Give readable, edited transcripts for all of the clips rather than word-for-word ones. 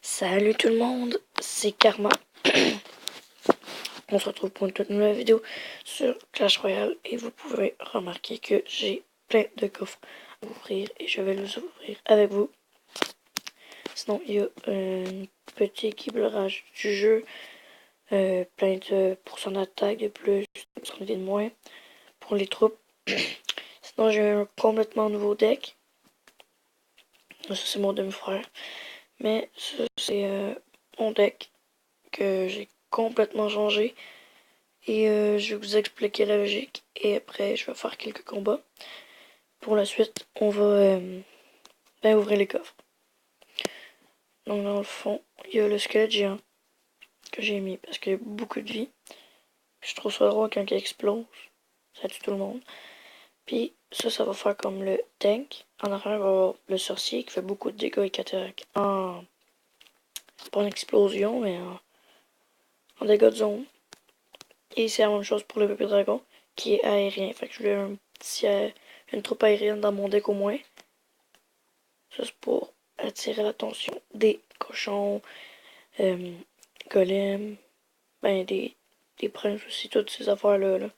Salut tout le monde, c'est Karma. On se retrouve pour une toute nouvelle vidéo sur Clash Royale et vous pouvez remarquer que j'ai plein de coffres à ouvrir et je vais les ouvrir avec vous. Sinon, il y a un petit équilibrage du jeu, plein de pourcents d'attaque de plus, de moins pour les troupes. Sinon, j'ai un complètement nouveau deck. Ça, c'est mon demi-frère. Mais ça, c'est mon deck que j'ai complètement changé. Et je vais vous expliquer la logique. Et après, je vais faire quelques combats. Pour la suite, on va ouvrir les coffres. Donc dans le fond, il y a le squelette géant que j'ai mis parce qu'il y a beaucoup de vie. Je trouve ça drôle quand il explose. Ça tue tout le monde. Puis ça va faire comme le tank. En arrière, il va y avoir le sorcier qui fait beaucoup de dégâts et qui attaque en... pas en explosion, mais en dégâts de zone. Et c'est la même chose pour le bébé dragon qui est aérien. Fait que je voulais une troupe aérienne dans mon deck au moins. Ça c'est pour attirer l'attention des cochons, golems, des princes aussi, toutes ces affaires-là. Là.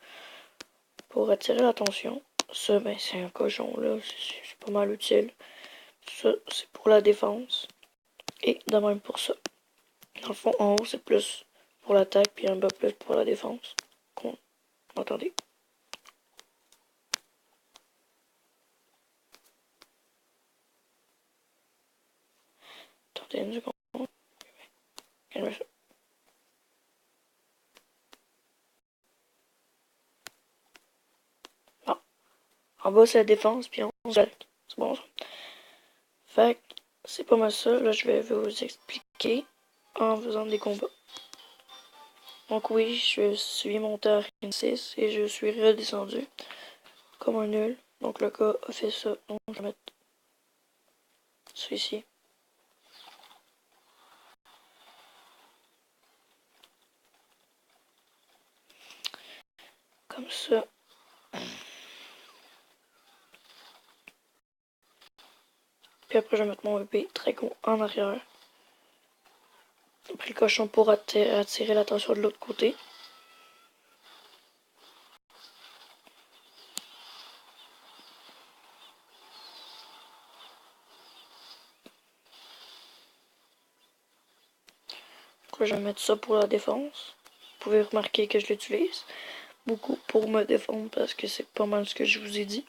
Pour attirer l'attention. Ça, c'est un cochon, là. C'est pas mal utile. Ça, c'est pour la défense. Et de même pour ça. Dans le fond, en haut, c'est plus pour l'attaque, puis en bas, plus pour la défense. Attendez. Attendez une seconde. Calmez-vous. Non. En bas, c'est la défense, puis en haut, c'est l'attaque. C'est bon, ça. Fait que c'est pas mal ça. Là, je vais vous expliquer en faisant des combats. Donc oui, je suis monté à Arène 6 et je suis redescendu comme un nul. Donc le gars a fait ça. Donc je vais mettre ça ici. Comme ça. Puis après je vais mettre mon bébé dragon en arrière. Après le cochon pour attirer l'attention de l'autre côté. Donc là, je vais mettre ça pour la défense. Vous pouvez remarquer que je l'utilise beaucoup pour me défendre parce que c'est pas mal ce que je vous ai dit.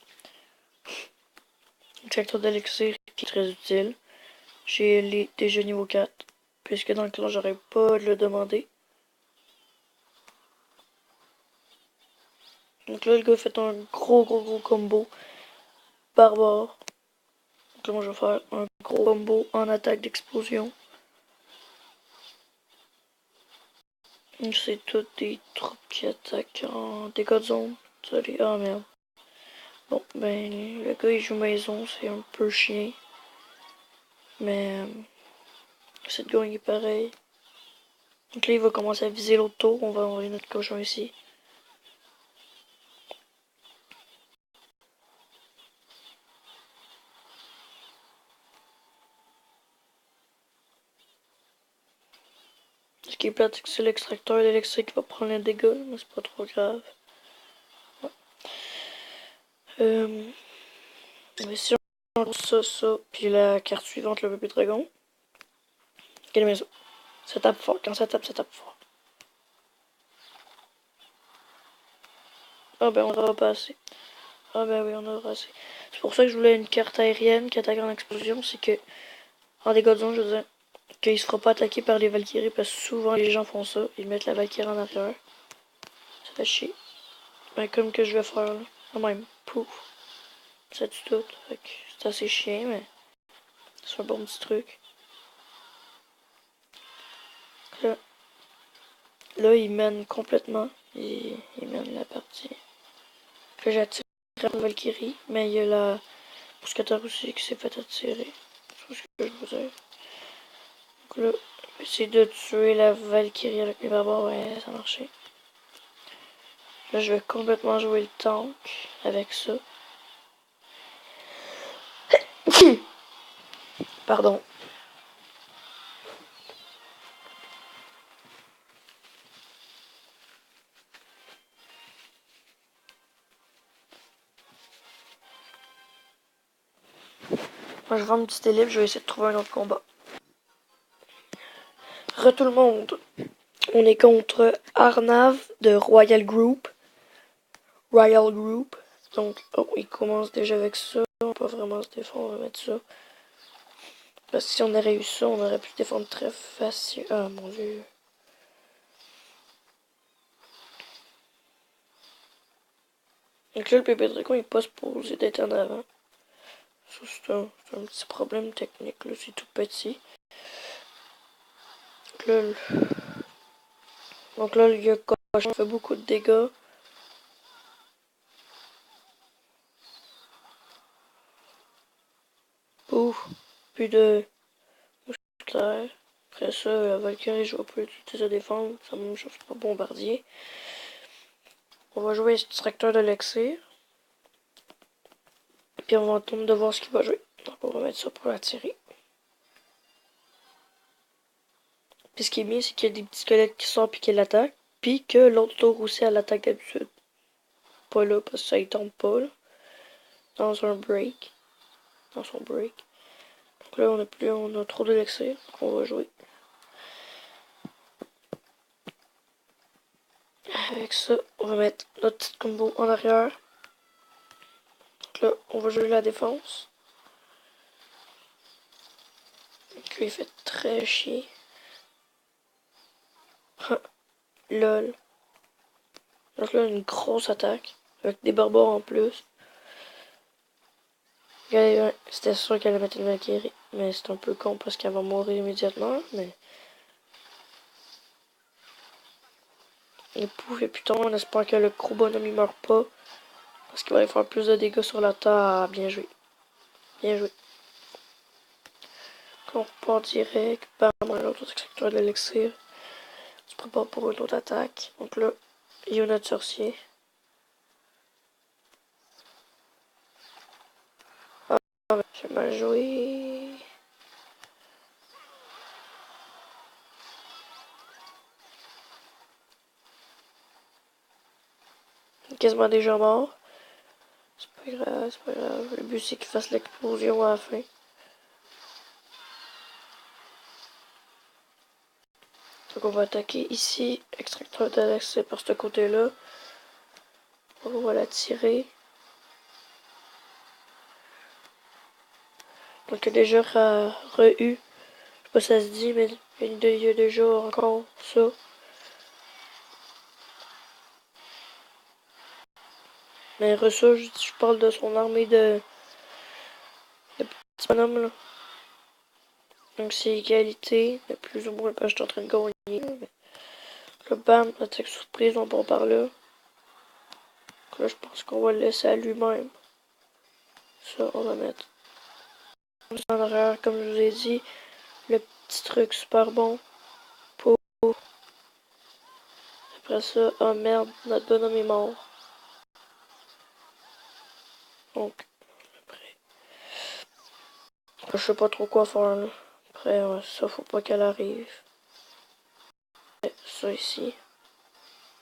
Le facteur d'élixir qui est très utile. J'ai déjà niveau 4. Puisque dans le clan, j'aurais pas de le demander. Donc là, le gars fait un gros combo barbare. Donc là, moi, je vais faire un gros combo en attaque d'explosion. C'est toutes des troupes qui attaquent en dégâts de zone. Ah merde. Bon, le gars, il joue maison, c'est un peu chien. Mais c'est de gagner pareil. Donc là, il va commencer à viser l'autre tour. On va envoyer notre cochon ici. Ce qui est plate, c'est l'extracteur d'électrique qui va prendre les dégâts, mais c'est pas trop grave. Ouais. Mais si on lance ça, puis la carte suivante, le bébé dragon. Quelle maison? Ça tape fort. Quand ça tape fort. Ah ben on aura pas assez. Ah ben oui, on aura assez. C'est pour ça que je voulais une carte aérienne qui attaque en explosion. C'est que, en dégâts de zone, je veux dire, qu'il se fera pas attaquer par les Valkyries parce que souvent les gens font ça. Ils mettent la Valkyrie en arrière. Ça fait chier. Ben comme que je vais faire là. Quand même. Pouf. Ça tue tout. Fait que c'est assez chiant, mais c'est un bon petit truc. Là il mène complètement. Il mène la partie. Là j'attire la Valkyrie, mais il y a la mousquetaire aussi qui s'est fait attirer. C'est ce que je veux dire. Donc là, essayer de tuer la Valkyrie avec mes barbares, ouais, ça a marché. Là, je vais complètement jouer le tank avec ça. Pardon. Moi, je vais un petit délire, je vais essayer de trouver un autre combat. Re tout le monde. On est contre Arnav de Royal Group. Royal Group. Donc, oh, il commence déjà avec ça. On va pas vraiment se défendre, on va mettre ça. Parce que si on aurait eu ça, on aurait pu se défendre très facile. Ah mon dieu. Donc là, le bébé dragon, il est pas supposé d'être en avant. Ça, c'est un petit problème technique, là. C'est tout petit. Donc là, le cochon fait beaucoup de dégâts. Ouf. Plus de mouchetage. Après ça, la Valkyrie, je vais pas utiliser à défendre. Ça me chauffe pas bombardier. On va jouer extracteur de l'Exir. Puis on va attendre de voir ce qu'il va jouer. Donc on va mettre ça pour l'attirer. Puis ce qui est bien, c'est qu'il y a des petits squelettes qui sortent puis qui l'attaquent. Puis que l'autre tour aussi à l'attaque d'habitude. Pas là parce que ça y tombe pas là. Dans un break. Dans son break. Donc là on a trop d'élixir. Donc on va jouer. Avec ça, on va mettre notre petit combo en arrière. Donc là, on va jouer la défense. Donc lui, il fait très chier. Lol. Donc là, une grosse attaque. Avec des barbares en plus. C'était sûr qu'elle allait mettre une Valkyrie. Mais c'est un peu con parce qu'elle va mourir immédiatement. Mais. Et pouf, et putain, on espère que le gros bonhomme il meurt pas. Parce qu'il va y faire plus de dégâts sur la terre. Bien joué. Bien joué. Donc on repart direct. Bam, on a l'autre extracteur de l'élixir. On se prépare pour une autre attaque. Donc là, il y a notre sorcier. Ah, j'ai mal joué. Quasiment déjà mort. C'est pas grave, c'est pas grave. Le but c'est qu'il fasse l'explosion à la fin. Donc on va attaquer ici. Extracteur d'accès par ce côté-là. On va la tirer. Donc il y a déjà re-eu. Je sais pas si ça se dit, mais il y a déjà encore ça. Mais ça, je parle de son armée de petits bonhommes là. Donc c'est égalité, mais plus ou moins, parce que je suis en train de gagner. Le bam, attaque surprise, on part par là. Donc là, je pense qu'on va le laisser à lui-même. Ça, on va mettre en arrière, comme je vous ai dit. Le petit truc super bon. Pour... Après ça, oh merde, notre bonhomme est mort. Donc, après. Je sais pas trop quoi faire là. Après, ça, faut pas qu'elle arrive. Et ça ici.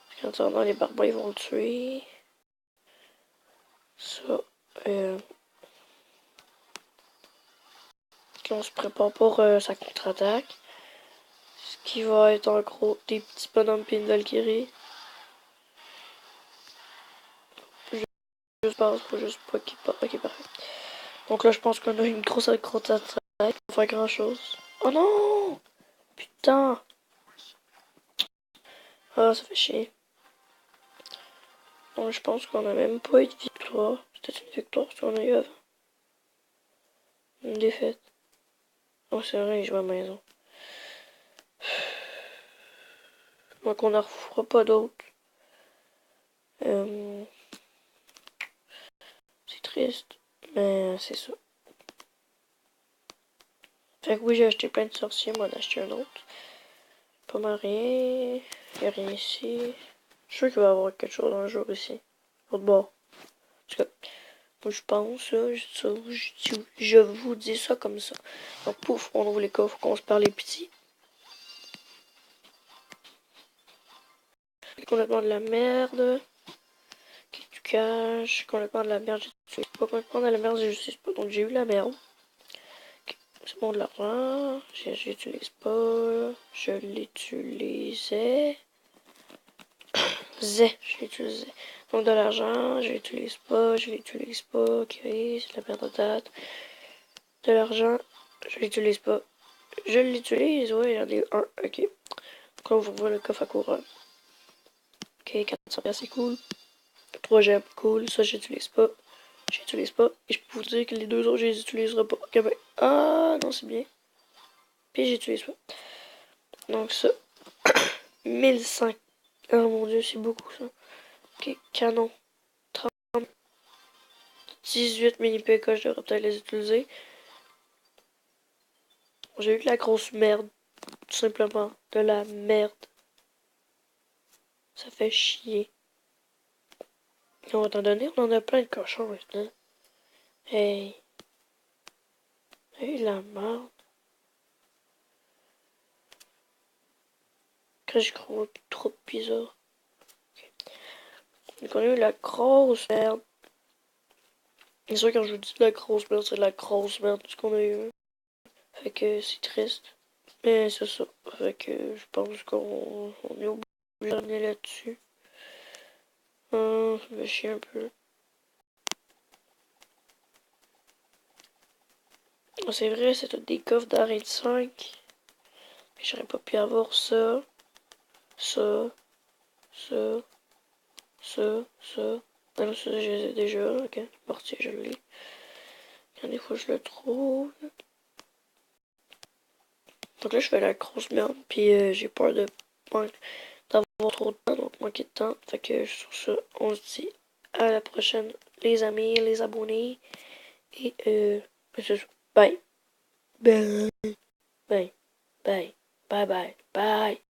Parce qu'en attendant, les barbares, ils vont le tuer. Ça. On se prépare pour sa contre-attaque. Ce qui va être en gros des petits bonhommes et une Valkyrie. Juste base, faut juste pas qu'il parte. Donc là, je pense qu'on a une grosse contre-attaque. On va faire grand chose. Oh non! Putain! Ah, ça fait chier. Donc je pense qu'on a même pas eu de victoire. C'était une victoire si on a eu avant. Une défaite. Oh, c'est vrai, il joue à la maison. Donc on n'en refera pas d'autres. C'est triste, mais c'est ça. Fait que oui, j'ai acheté plein de sorciers, moi d'en acheter un autre. Pas mal rien. Y'a rien ici. Je suis sûr qu'il va y avoir quelque chose un jour ici. Autre bord. En tout cas, moi je pense, là, je vous dis ça comme ça. Donc pouf, on ouvre les coffres, qu'on se parle les petits. Complètement de la merde. Qui tu caches. Complètement de la merde. J'ai pas complètement de la merde, je sais pas. Donc j'ai eu la merde. c'est bon de l'argent. J'utilise pas. Je l'utilisais. Je l'utilisais. Donc de l'argent, je l'utilise pas. Ok, c'est la perte de date. De l'argent, je l'utilise pas. Je l'utilise, ouais, il y en a un. Ok. Donc là, on voit le coffre à couronne. Ok, 400$, c'est cool. 3 gemmes, cool. Ça, j'utilise pas. J'utilise pas. Et je peux vous dire que les deux autres, je les utiliserai pas. Ok, ben. Ah, non, c'est bien. Puis j'utilise pas. Donc ça. 1500. Oh mon dieu, c'est beaucoup ça. Ok, canon. 30. 18 mini PK, je devrais peut-être les utiliser. J'ai eu de la grosse merde. Tout simplement. De la merde. Ça fait chier. Et on va t'en donner, on en a plein de cochons maintenant. Hey. Hey, la merde. Que je crois trop bizarre. Okay. Donc on a eu la grosse merde. C'est sûr quand je vous dis de la grosse merde, c'est de la grosse merde tout ce qu'on a eu. Fait que c'est triste. Mais c'est ça. Fait que je pense qu'on est obligé de revenir là-dessus. Ça me fait chier un peu. C'est vrai, c'est tout des coffres d'arrêt de 5. Mais j'aurais pas pu avoir ça. Ça. Ça. Ça. Ça. Non, ça, je les ai déjà. Ok, parti, je l'ai. Quand des fois, je le trouve. Donc là, je fais la grosse merde. Puis j'ai peur d'avoir trop de temps, donc manquer de temps. Fait que sur ça, on se dit à la prochaine, les amis, les abonnés. Et c'est ça. Bye. Bye. Bye. Bye. Bye bye. Bye.